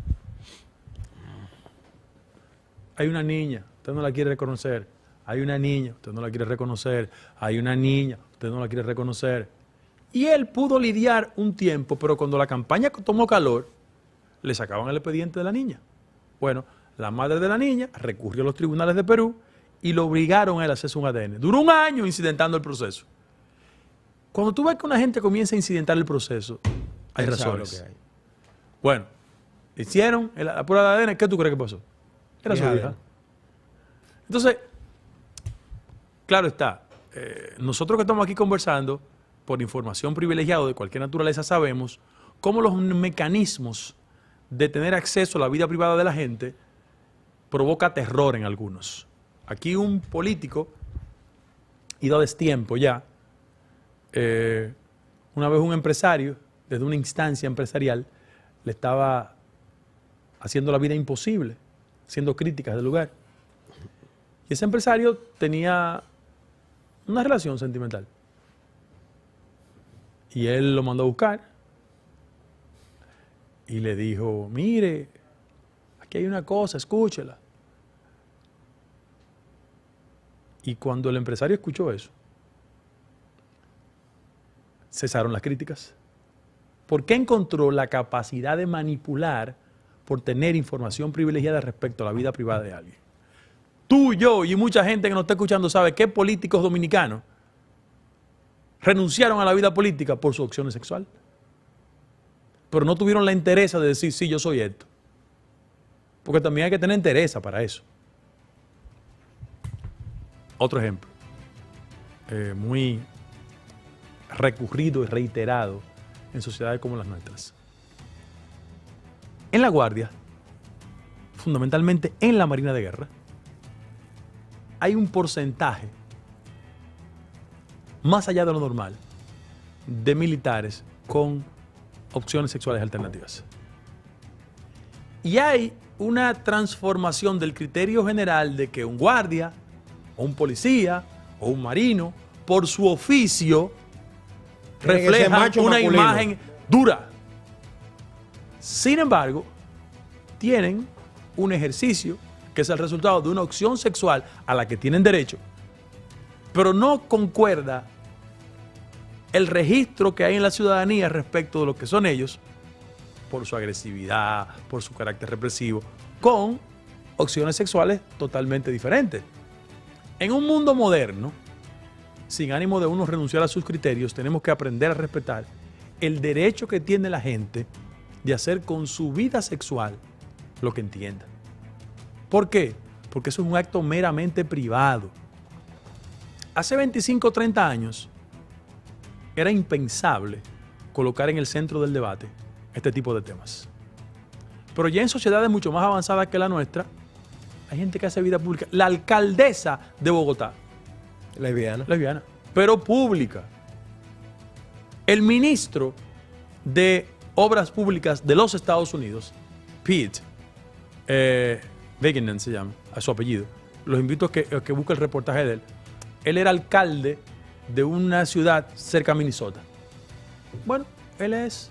Hay una niña, usted no la quiere reconocer. Hay una niña, usted no la quiere reconocer. Hay una niña, usted no la quiere reconocer. Y él pudo lidiar un tiempo, pero cuando la campaña tomó calor, le sacaban el expediente de la niña. Bueno, la madre de la niña recurrió a los tribunales de Perú y lo obligaron a él a hacerse un ADN. Duró un año incidentando el proceso. Cuando tú ves que una gente comienza a incidentar el proceso, hay razones. Hay. Bueno, hicieron la prueba de ADN, ¿qué tú crees que pasó? Era su hija. Entonces, claro está, nosotros que estamos aquí conversando, por información privilegiada de cualquier naturaleza, sabemos cómo los mecanismos de tener acceso a la vida privada de la gente provoca terror en algunos. Aquí un político, ido a destiempo ya, una vez un empresario, desde una instancia empresarial, le estaba haciendo la vida imposible, haciendo críticas del lugar. Y ese empresario tenía una relación sentimental. Y él lo mandó a buscar y le dijo, mire, aquí hay una cosa, escúchela. Y cuando el empresario escuchó eso, cesaron las críticas. Porque encontró la capacidad de manipular por tener información privilegiada respecto a la vida privada de alguien. Tú, yo y mucha gente que nos está escuchando sabe que políticos dominicanos renunciaron a la vida política por su opción sexual. Pero no tuvieron la entereza de decir, sí, yo soy esto. Porque también hay que tener entereza para eso. Otro ejemplo, muy recurrido y reiterado en sociedades como las nuestras. En la Guardia, fundamentalmente en la Marina de Guerra, hay un porcentaje, más allá de lo normal, de militares con opciones sexuales alternativas. Y hay una transformación del criterio general de que un guardia, o un policía, o un marino, por su oficio, refleja una imagen dura. Sin embargo, tienen un ejercicio que es el resultado de una opción sexual a la que tienen derecho, pero no concuerda el registro que hay en la ciudadanía respecto de lo que son ellos, por su agresividad, por su carácter represivo, con opciones sexuales totalmente diferentes. En un mundo moderno, sin ánimo de uno renunciar a sus criterios, tenemos que aprender a respetar el derecho que tiene la gente de hacer con su vida sexual lo que entiendan. ¿Por qué? Porque eso es un acto meramente privado. Hace 25 o 30 años era impensable colocar en el centro del debate este tipo de temas. Pero ya en sociedades mucho más avanzadas que la nuestra, hay gente que hace vida pública. La alcaldesa de Bogotá. Lesbiana. Pero pública. El ministro de Obras Públicas de los Estados Unidos, Pete Buttigieg se llama, a su apellido. Los invito a que busque el reportaje de él. Él era alcalde de una ciudad cerca de Minnesota. Bueno, él es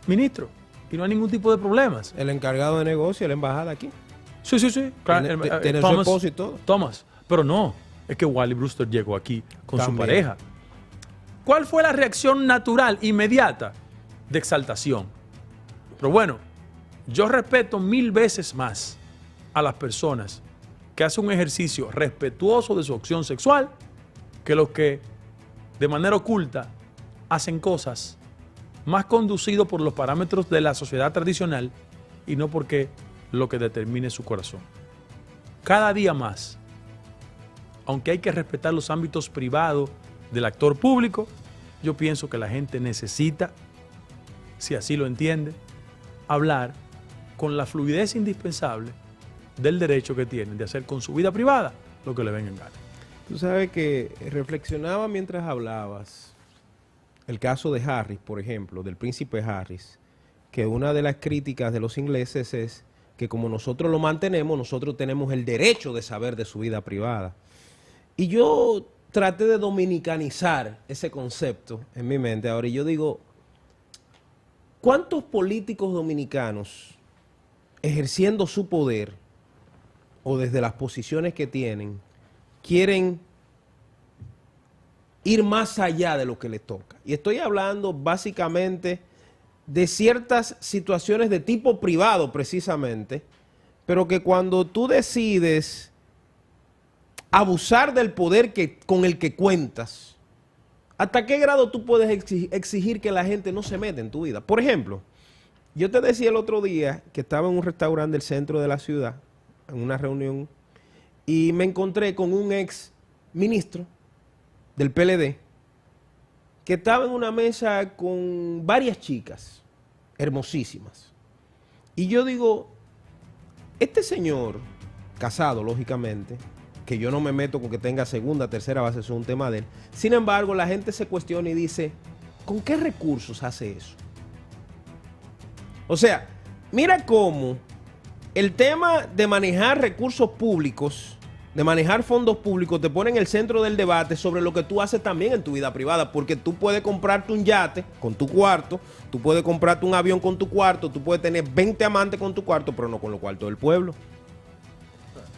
ministro y no hay ningún tipo de problemas. El encargado de negocio de la embajada aquí. Sí. Claro, tiene su esposo y todo. Thomas. Pero no, es que Wally Brewster llegó aquí con También. su pareja. ¿Cuál fue la reacción natural, inmediata? De exaltación. Pero bueno, yo respeto 1000 veces más a las personas que hacen un ejercicio respetuoso de su opción sexual que los que de manera oculta hacen cosas más conducidos por los parámetros de la sociedad tradicional y no porque lo que determine su corazón. Cada día más, aunque hay que respetar los ámbitos privados del actor público, yo pienso que la gente necesita, si así lo entiende, hablar con la fluidez indispensable del derecho que tienen de hacer con su vida privada lo que le venga en gana. Tú sabes que reflexionaba mientras hablabas el caso de Harris, por ejemplo, del príncipe Harris, que una de las críticas de los ingleses es que como nosotros lo mantenemos, nosotros tenemos el derecho de saber de su vida privada. Y yo traté de dominicanizar ese concepto en mi mente. Ahora, y yo digo, ¿cuántos políticos dominicanos ejerciendo su poder o desde las posiciones que tienen quieren ir más allá de lo que les toca? Y estoy hablando básicamente de ciertas situaciones de tipo privado precisamente, pero que cuando tú decides abusar del poder con el que cuentas, ¿hasta qué grado tú puedes exigir que la gente no se meta en tu vida? Por ejemplo, yo te decía el otro día que estaba en un restaurante del centro de la ciudad, en una reunión, y me encontré con un ex ministro del PLD que estaba en una mesa con varias chicas hermosísimas. Y yo digo, este señor, casado lógicamente, que yo no me meto con que tenga segunda, tercera base, eso es un tema de él. Sin embargo, la gente se cuestiona y dice, ¿con qué recursos hace eso? O sea, mira cómo el tema de manejar recursos públicos, de manejar fondos públicos, te pone en el centro del debate sobre lo que tú haces también en tu vida privada, porque tú puedes comprarte un yate con tu cuarto, tú puedes comprarte un avión con tu cuarto, tú puedes tener 20 amantes con tu cuarto, pero no con los cuartos del pueblo.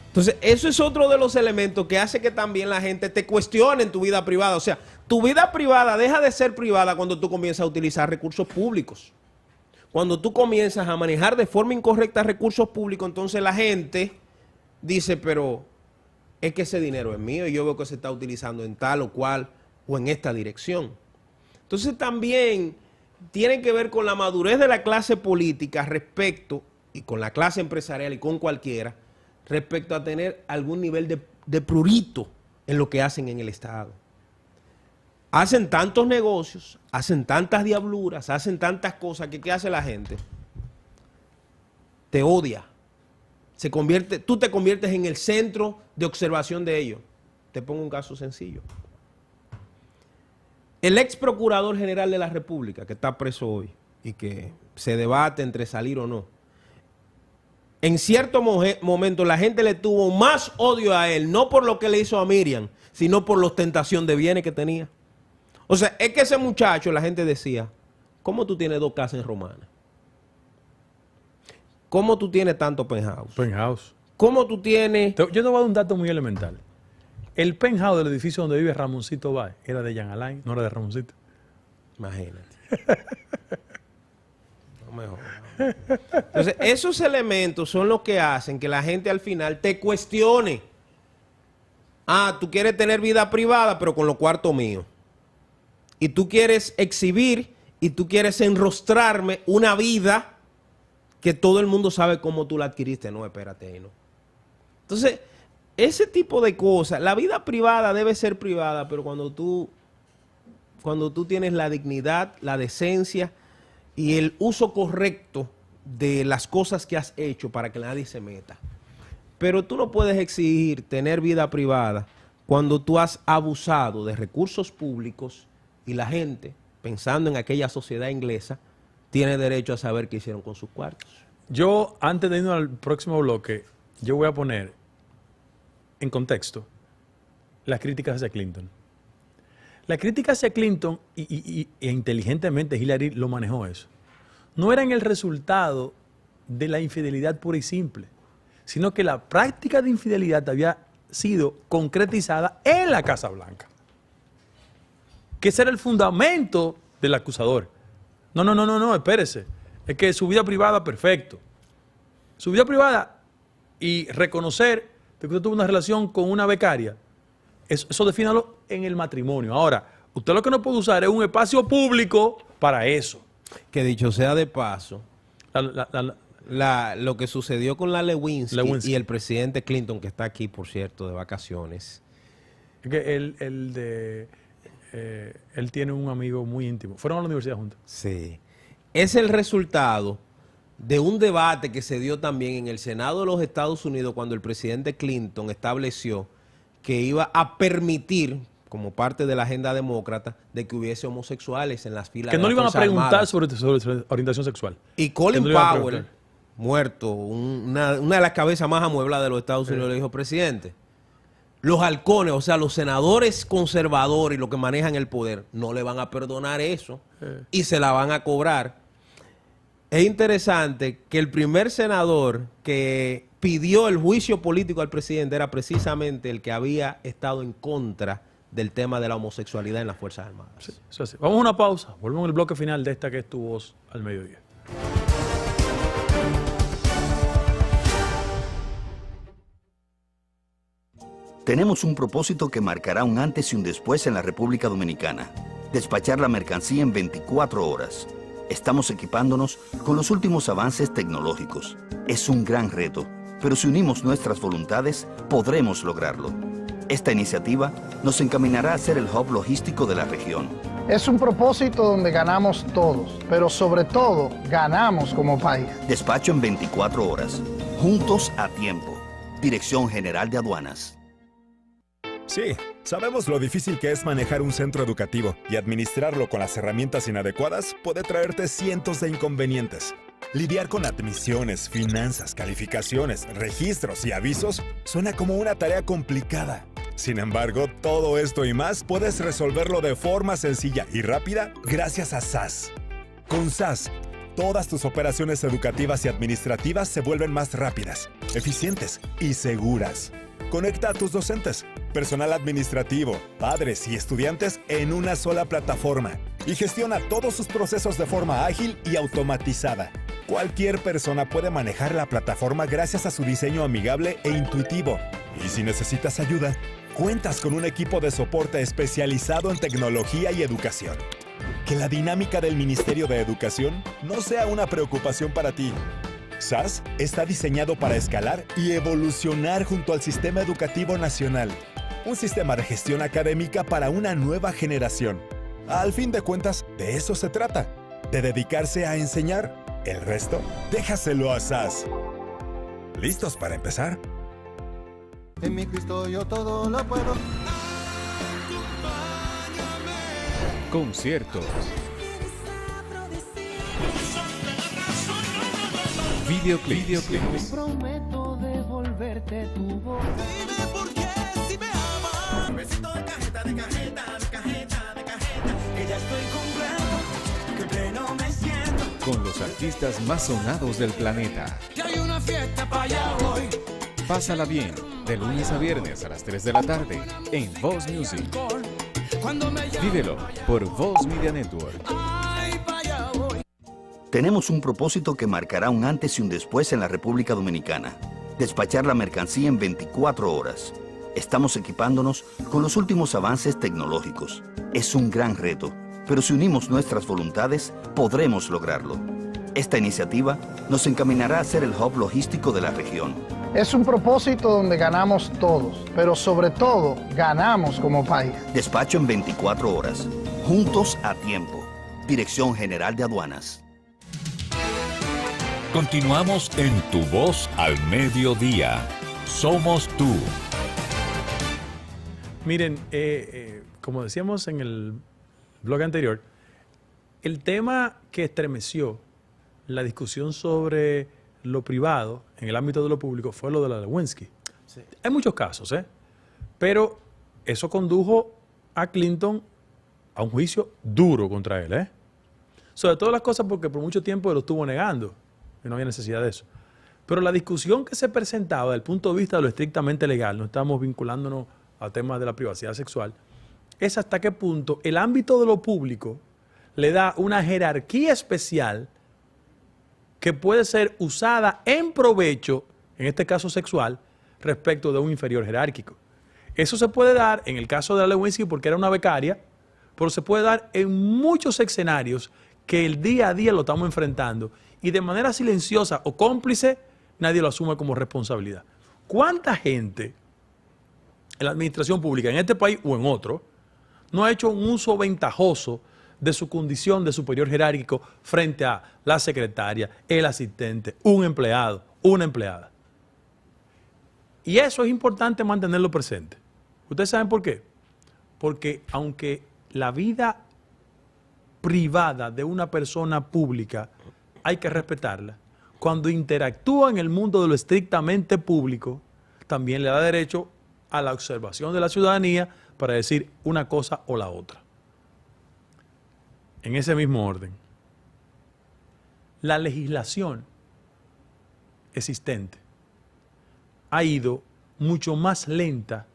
Entonces, eso es otro de los elementos que hace que también la gente te cuestione en tu vida privada. O sea, tu vida privada deja de ser privada cuando tú comienzas a utilizar recursos públicos. Cuando tú comienzas a manejar de forma incorrecta recursos públicos, entonces la gente dice, pero es que ese dinero es mío y yo veo que se está utilizando en tal o cual o en esta dirección. Entonces también tiene que ver con la madurez de la clase política respecto, y con la clase empresarial y con cualquiera, respecto a tener algún nivel de prurito en lo que hacen en el Estado. Hacen tantos negocios, hacen tantas diabluras, hacen tantas cosas que ¿qué hace la gente? Te odia. Tú te conviertes en el centro de observación de ellos. Te pongo un caso sencillo. El ex procurador general de la República, que está preso hoy y que se debate entre salir o no, en cierto momento la gente le tuvo más odio a él, no por lo que le hizo a Miriam, sino por la ostentación de bienes que tenía. O sea, es que ese muchacho, la gente decía, ¿cómo tú tienes 2 casas en Romana? ¿Cómo tú tienes tanto penthouse? Penthouse. ¿Cómo tú tienes...? Yo te voy a dar un dato muy elemental. El penthouse del edificio donde vive Ramoncito Báez era de Jean Alain, no era de Ramoncito. Imagínate. No me jodas. Entonces, esos elementos son los que hacen que la gente al final te cuestione. Ah, tú quieres tener vida privada, pero con los cuartos míos. Y tú quieres exhibir y tú quieres enrostrarme una vida que todo el mundo sabe cómo tú la adquiriste. No, espérate ahí, no. Entonces, ese tipo de cosas, la vida privada debe ser privada, pero cuando tú tienes la dignidad, la decencia y el uso correcto de las cosas que has hecho para que nadie se meta. Pero tú no puedes exigir tener vida privada cuando tú has abusado de recursos públicos y la gente, pensando en aquella sociedad inglesa, tiene derecho a saber qué hicieron con sus cuartos. Yo, antes de irnos al próximo bloque, yo voy a poner en contexto las críticas hacia Clinton. La crítica hacia Clinton, e inteligentemente Hillary lo manejó eso, no eran el resultado de la infidelidad pura y simple, sino que la práctica de infidelidad había sido concretizada en la Casa Blanca. Que ese era el fundamento del acusador. No, espérese. Es que su vida privada, perfecto. Su vida privada y reconocer que usted tuvo una relación con una becaria, eso defínalo en el matrimonio. Ahora, usted lo que no puede usar es un espacio público para eso. Que dicho sea de paso, lo que sucedió con la Lewinsky y el presidente Clinton, que está aquí, por cierto, de vacaciones. Es que él tiene un amigo muy íntimo. Fueron a la universidad juntos. Sí. Es el resultado de un debate que se dio también en el Senado de los Estados Unidos cuando el presidente Clinton estableció que iba a permitir, como parte de la agenda demócrata, de que hubiese homosexuales en las filas de las Fuerzas Armadas. Que no le iban a preguntar sobre orientación sexual. Y Colin Powell, muerto, una de las cabezas más amuebladas de los Estados Unidos, le dijo: presidente, los halcones, o sea, los senadores conservadores y los que manejan el poder, no le van a perdonar eso y se la van a cobrar. Es interesante que el primer senador que pidió el juicio político al presidente era precisamente el que había estado en contra del tema de la homosexualidad en las Fuerzas Armadas. Sí, eso es así. Vamos a una pausa. Volvemos al bloque final de esta que es Tu Voz al Mediodía. Tenemos un propósito que marcará un antes y un después en la República Dominicana. Despachar la mercancía en 24 horas. Estamos equipándonos con los últimos avances tecnológicos. Es un gran reto, pero si unimos nuestras voluntades, podremos lograrlo. Esta iniciativa nos encaminará a ser el hub logístico de la región. Es un propósito donde ganamos todos, pero sobre todo, ganamos como país. Despacho en 24 horas. Juntos a tiempo. Dirección General de Aduanas. Sí, sabemos lo difícil que es manejar un centro educativo y administrarlo con las herramientas inadecuadas puede traerte cientos de inconvenientes. Lidiar con admisiones, finanzas, calificaciones, registros y avisos suena como una tarea complicada. Sin embargo, todo esto y más puedes resolverlo de forma sencilla y rápida gracias a SAS. Con SAS, todas tus operaciones educativas y administrativas se vuelven más rápidas, eficientes y seguras. Conecta a tus docentes, personal administrativo, padres y estudiantes en una sola plataforma y gestiona todos sus procesos de forma ágil y automatizada. Cualquier persona puede manejar la plataforma gracias a su diseño amigable e intuitivo. Y si necesitas ayuda, cuentas con un equipo de soporte especializado en tecnología y educación. Que la dinámica del Ministerio de Educación no sea una preocupación para ti. SAS está diseñado para escalar y evolucionar junto al Sistema Educativo Nacional. Un sistema de gestión académica para una nueva generación. Al fin de cuentas, de eso se trata, de dedicarse a enseñar. El resto, déjaselo a SAS. ¿Listos para empezar? En mi Cristo yo todo lo puedo. Conciertos. Videoclips. Prometo devolverte tu voz. Dime por qué si me amas. Besito de cajeta, que ya estoy completo, que pleno me siento. Con los artistas más sonados del planeta. Que hay una fiesta para allá hoy. Pásala bien, de lunes a viernes a las 3 de la tarde en Voz Music. Vívelo por Voz Media Network. Tenemos un propósito que marcará un antes y un después en la República Dominicana. Despachar la mercancía en 24 horas. Estamos equipándonos con los últimos avances tecnológicos. Es un gran reto, pero si unimos nuestras voluntades, podremos lograrlo. Esta iniciativa nos encaminará a ser el hub logístico de la región. Es un propósito donde ganamos todos, pero sobre todo ganamos como país. Despacho en 24 horas. Juntos a tiempo. Dirección General de Aduanas. Continuamos en Tu Voz al Mediodía. Somos tú. Miren, como decíamos en el blog anterior, el tema que estremeció la discusión sobre lo privado en el ámbito de lo público fue lo de la Lewinsky. Sí. Hay muchos casos, pero eso condujo a Clinton a un juicio duro contra él. Sobre todas las cosas porque por mucho tiempo lo estuvo negando y no había necesidad de eso. Pero la discusión que se presentaba desde el punto de vista de lo estrictamente legal, no estamos vinculándonos a temas de la privacidad sexual, es hasta qué punto el ámbito de lo público le da una jerarquía especial que puede ser usada en provecho, en este caso sexual, respecto de un inferior jerárquico. Eso se puede dar en el caso de la Lewinsky porque era una becaria, pero se puede dar en muchos escenarios que el día a día lo estamos enfrentando y de manera silenciosa o cómplice nadie lo asume como responsabilidad. ¿Cuánta gente en la administración pública, en este país o en otro, no ha hecho un uso ventajoso de su condición de superior jerárquico frente a la secretaria, el asistente, un empleado, una empleada? Y eso es importante mantenerlo presente. ¿Ustedes saben por qué? Porque aunque la vida privada de una persona pública hay que respetarla, cuando interactúa en el mundo de lo estrictamente público, también le da derecho a la observación de la ciudadanía para decir una cosa o la otra. En ese mismo orden, la legislación existente ha ido mucho más lenta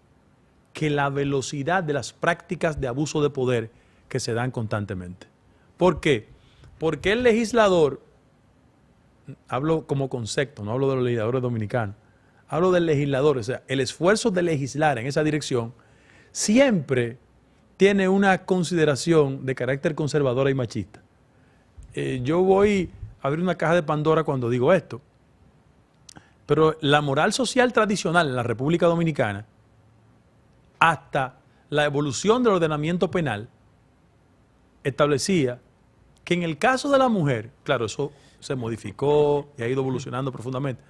que la velocidad de las prácticas de abuso de poder que se dan constantemente. ¿Por qué? Porque el legislador, hablo como concepto, no hablo de los legisladores dominicanos, hablo del legislador, o sea, el esfuerzo de legislar en esa dirección siempre tiene una consideración de carácter conservadora y machista. Yo voy a abrir una caja de Pandora cuando digo esto, pero la moral social tradicional en la República Dominicana, hasta la evolución del ordenamiento penal, establecía que en el caso de la mujer, claro, eso se modificó y ha ido evolucionando profundamente,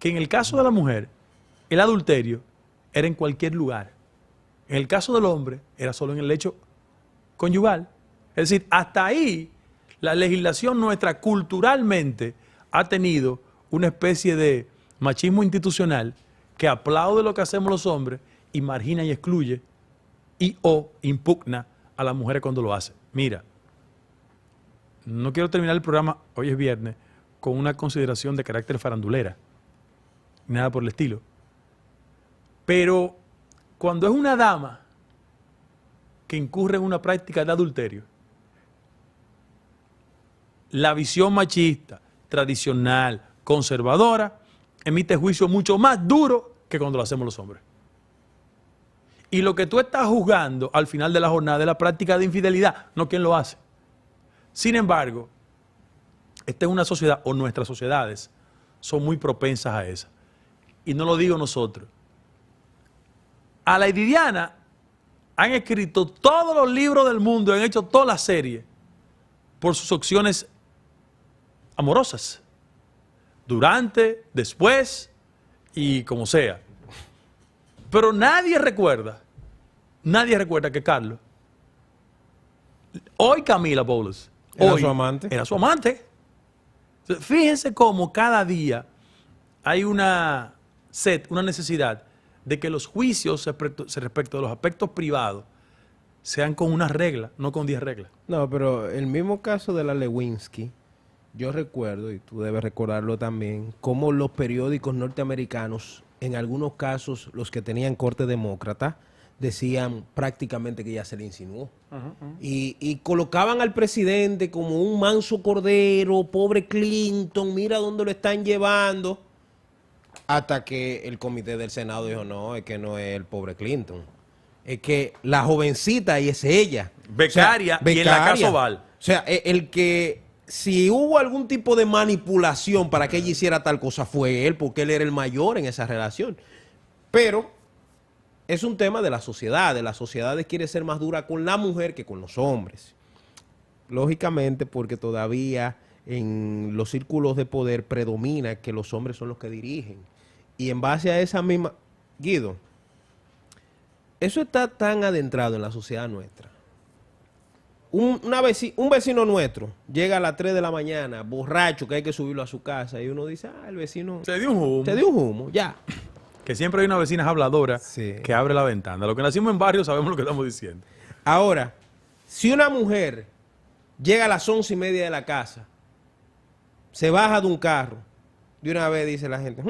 que en el caso de la mujer, el adulterio era en cualquier lugar. En el caso del hombre, era solo en el lecho conyugal. Es decir, hasta ahí la legislación nuestra culturalmente ha tenido una especie de machismo institucional que aplaude lo que hacemos los hombres y margina y excluye y o impugna a las mujeres cuando lo hace. Mira, no quiero terminar el programa, hoy es viernes, con una consideración de carácter farandulera, nada por el estilo. Pero cuando es una dama que incurre en una práctica de adulterio, la visión machista, tradicional, conservadora, emite juicio mucho más duro que cuando lo hacemos los hombres. Y lo que tú estás juzgando al final de la jornada es la práctica de infidelidad, no quien lo hace. Sin embargo, esta es una sociedad, o nuestras sociedades, son muy propensas a esa. Y no lo digo nosotros. A la Diana han escrito todos los libros del mundo, han hecho todas las series por sus opciones amorosas. Durante, después y como sea. Pero nadie recuerda que Carlos, hoy Camila Bowles, ¿Era su amante? Era su amante. Fíjense cómo cada día hay una necesidad de que los juicios respecto de los aspectos privados sean con una regla, no con 10 reglas. No, pero el mismo caso de la Lewinsky, yo recuerdo, y tú debes recordarlo también, cómo los periódicos norteamericanos, en algunos casos, los que tenían corte demócrata, decían prácticamente que ya se le insinuó. Y colocaban al presidente como un manso cordero, pobre Clinton, mira dónde lo están llevando. Hasta que el comité del Senado dijo, no, es que no es el pobre Clinton. Es que la jovencita y es ella. Becaria, y en la casa Oval. O sea, el que si hubo algún tipo de manipulación para que ella hiciera tal cosa, fue él, porque él era el mayor en esa relación. Pero es un tema de la sociedad. De las sociedades quiere ser más dura con la mujer que con los hombres. Lógicamente, porque todavía en los círculos de poder predomina que los hombres son los que dirigen. Y en base a esa misma... Guido, eso está tan adentrado en la sociedad nuestra. Un vecino nuestro llega a las 3 de la mañana, borracho, que hay que subirlo a su casa, y uno dice, el vecino... Se dio un humo. Se dio un humo, ya. Que siempre hay una vecina habladora que abre la ventana. Lo que nacimos en barrio sabemos lo que estamos diciendo. Ahora, si una mujer llega a las 11:30 de la casa, se baja de un carro, de una vez dice la gente,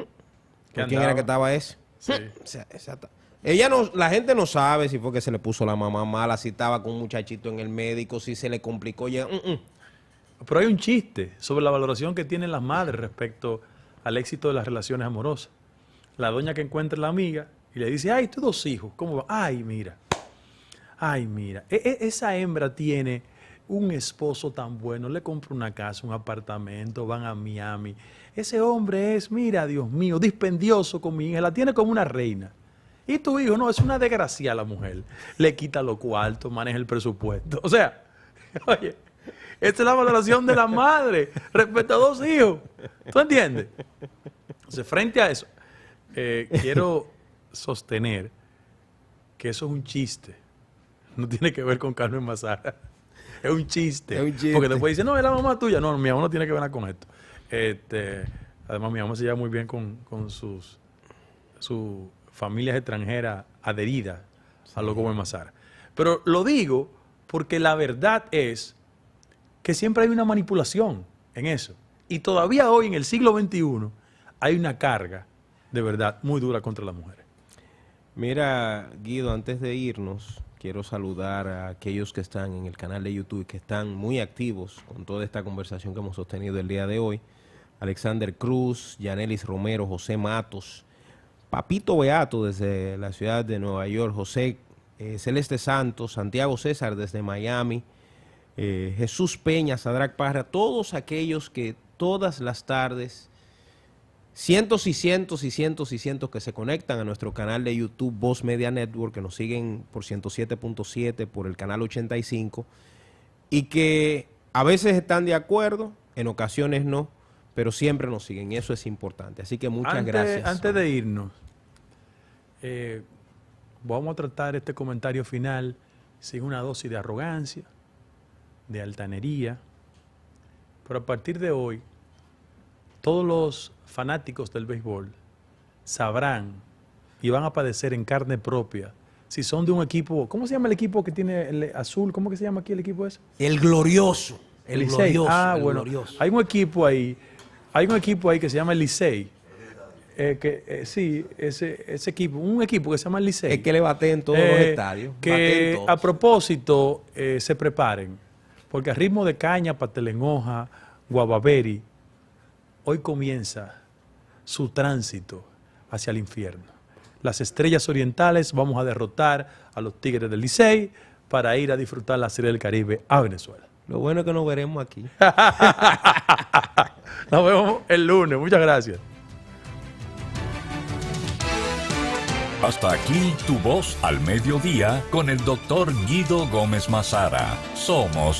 ¿quién era que estaba ese? Sí. Ella no, la gente no sabe si fue que se le puso la mamá mala, si estaba con un muchachito en el médico, si se le complicó. Pero hay un chiste sobre la valoración que tienen las madres respecto al éxito de las relaciones amorosas. La doña que encuentra a la amiga y le dice, ay, tú 2 hijos, ¿cómo va? Ay, mira, esa hembra tiene un esposo tan bueno, le compra una casa, un apartamento, van a Miami. Ese hombre es, mira, Dios mío, dispendioso con mi hija, la tiene como una reina. Y tu hijo, no, es una desgracia la mujer. Le quita los cuartos, maneja el presupuesto. O sea, oye, esta es la valoración de la madre respecto a 2 hijos. ¿Tú entiendes? Entonces, frente a eso, quiero sostener que eso es un chiste. No tiene que ver con Carmen Mazara. Es un chiste. Es un chiste. Porque después dice, no, es la mamá tuya. No, mi mamá no tiene que ver nada con esto. Además, mi mamá se lleva muy bien con sus familias extranjeras adheridas a lo Gómez Mazara. Pero lo digo porque la verdad es que siempre hay una manipulación en eso. Y todavía hoy, en el siglo XXI, hay una carga de verdad muy dura contra las mujeres. Mira, Guido, antes de irnos, quiero saludar a aquellos que están en el canal de YouTube y que están muy activos con toda esta conversación que hemos sostenido el día de hoy. Alexander Cruz, Yanelis Romero, José Matos, Papito Beato desde la ciudad de Nueva York, José Celeste Santos, Santiago César desde Miami, Jesús Peña, Sadrac Parra, todos aquellos que todas las tardes, cientos y cientos y cientos y cientos que se conectan a nuestro canal de YouTube Voz Media Network, que nos siguen por 107.7, por el canal 85, y que a veces están de acuerdo, en ocasiones no, pero siempre nos siguen y eso es importante. Así que muchas gracias. Antes de irnos, vamos a tratar este comentario final sin una dosis de arrogancia, de altanería, pero a partir de hoy, todos los fanáticos del béisbol sabrán y van a padecer en carne propia si son de un equipo. ¿Cómo se llama el equipo que tiene el azul? ¿Cómo que se llama aquí el equipo ese? El Glorioso. El glorioso. Bueno, glorioso. Hay un equipo ahí que se llama el Licey. Sí, ese equipo, un equipo que se llama el Licey. Es que le bate en todos los estadios. Que a propósito se preparen, porque a ritmo de caña, pastel en hoja, guavaberi, hoy comienza su tránsito hacia el infierno. Las Estrellas Orientales vamos a derrotar a los Tigres del Licey para ir a disfrutar la Serie del Caribe a Venezuela. Lo bueno es que nos veremos aquí. Nos vemos el lunes. Muchas gracias. Hasta aquí Tu Voz al Mediodía con el doctor Guido Gómez Mazara. Somos